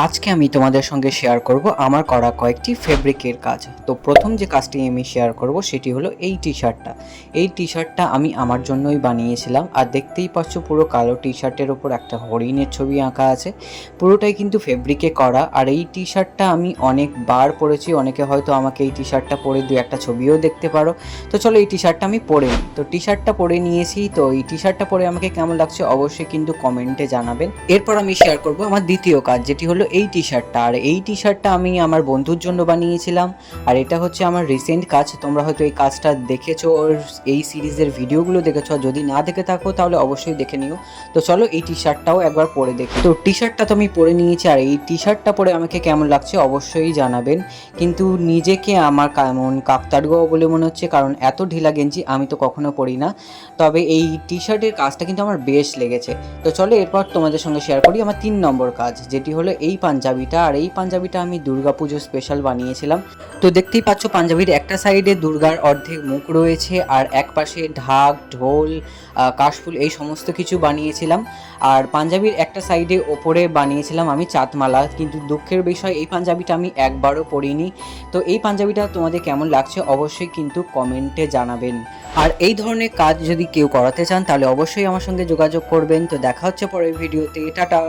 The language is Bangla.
আজকে আমি তোমাদের সঙ্গে শেয়ার করব আমার করা কয়েকটি ফেব্রিকের কাজ। তো প্রথম যে কাজটি আমি শেয়ার করব সেটি হলো এই টি-শার্টটা। এই টি-শার্টটা আমি আমার জন্যই বানিয়েছিলাম, আর দেখতেই পাচ্ছ পুরো কালো টি-শার্টের ওপর একটা হরিণের ছবি আঁকা আছে। পুরোটাই কিন্তু ফেব্রিকে করা। আর এই টি-শার্টটা আমি অনেকবার পরেছি, অনেকে হয়তো আমাকে এই টি-শার্টটা পরে দু একটা ছবিও দেখতে পারো। তো চলো এই টি-শার্টটা আমি পরে নিই। তো টি-শার্টটা পরে নিয়েছি, তো এই টি-শার্টটা পরে আমাকে কেমন লাগছে অবশ্যই কিন্তু কমেন্টে জানাবেন। এরপর আমি শেয়ার করব আমার দ্বিতীয় কাজ, যেটি হলো এই টি-শার্টটা। আর এই টি-শার্টটা আমি আমার বন্ধুর জন্য বানিয়েছিলাম, আর এটা হচ্ছে আমার রিসেন্ট কাজ। তোমরা হয়তো এই কাজটা দেখেছো, ওর এই সিরিজের ভিডিওগুলো দেখেছো, আর যদি না দেখে থাকো তাহলে অবশ্যই দেখে নিও। তো চলো এই টি-শার্টটাও একবার পরে দেখি। তো টি-শার্টটা তো আমি পরে নিয়েছি, আর এই টি-শার্টটা পরে আমাকে কেমন লাগছে অবশ্যই জানাবেন। কিন্তু নিজেকে আমার কেমন কাকতাড়ুয়া বলে মনে হচ্ছে, কারণ এত ঢিলা গেঞ্জি আমি তো কখনো পরি না। তবে এই টি-শার্টের কাজটা কিন্তু আমার বেশ লেগেছে। তো চলো এরপর তোমাদের সঙ্গে শেয়ার করি আমার 3 নম্বর কাজ, যেটি হলো এই পাঞ্জাবিটা। আর এই পাঞ্জাবিটা আমি দুর্গাপুজো স্পেশাল বানিয়েছিলাম। তো দেখতেই পাচ্ছ পাঞ্জাবির একটা সাইডে দুর্গার অর্ধেক মুখ রয়েছে, আর এক পাশে ঢাক, ঢোল, কাশফুল এই সমস্ত কিছু বানিয়েছিলাম। আর পাঞ্জাবির একটা সাইডে ওপরে বানিয়েছিলাম আমি চাঁদমালা। কিন্তু দুঃখের বিষয় এই পাঞ্জাবিটা আমি একবারও পরিনি। তো এই পাঞ্জাবিটা তোমাদের কেমন লাগছে অবশ্যই কিন্তু কমেন্টে জানাবেন। আর এই ধরনের কাজ যদি কেউ করাতে চান তাহলে অবশ্যই আমার সঙ্গে যোগাযোগ করবেন। তো দেখা হচ্ছে পরের ভিডিওতে। টাটা।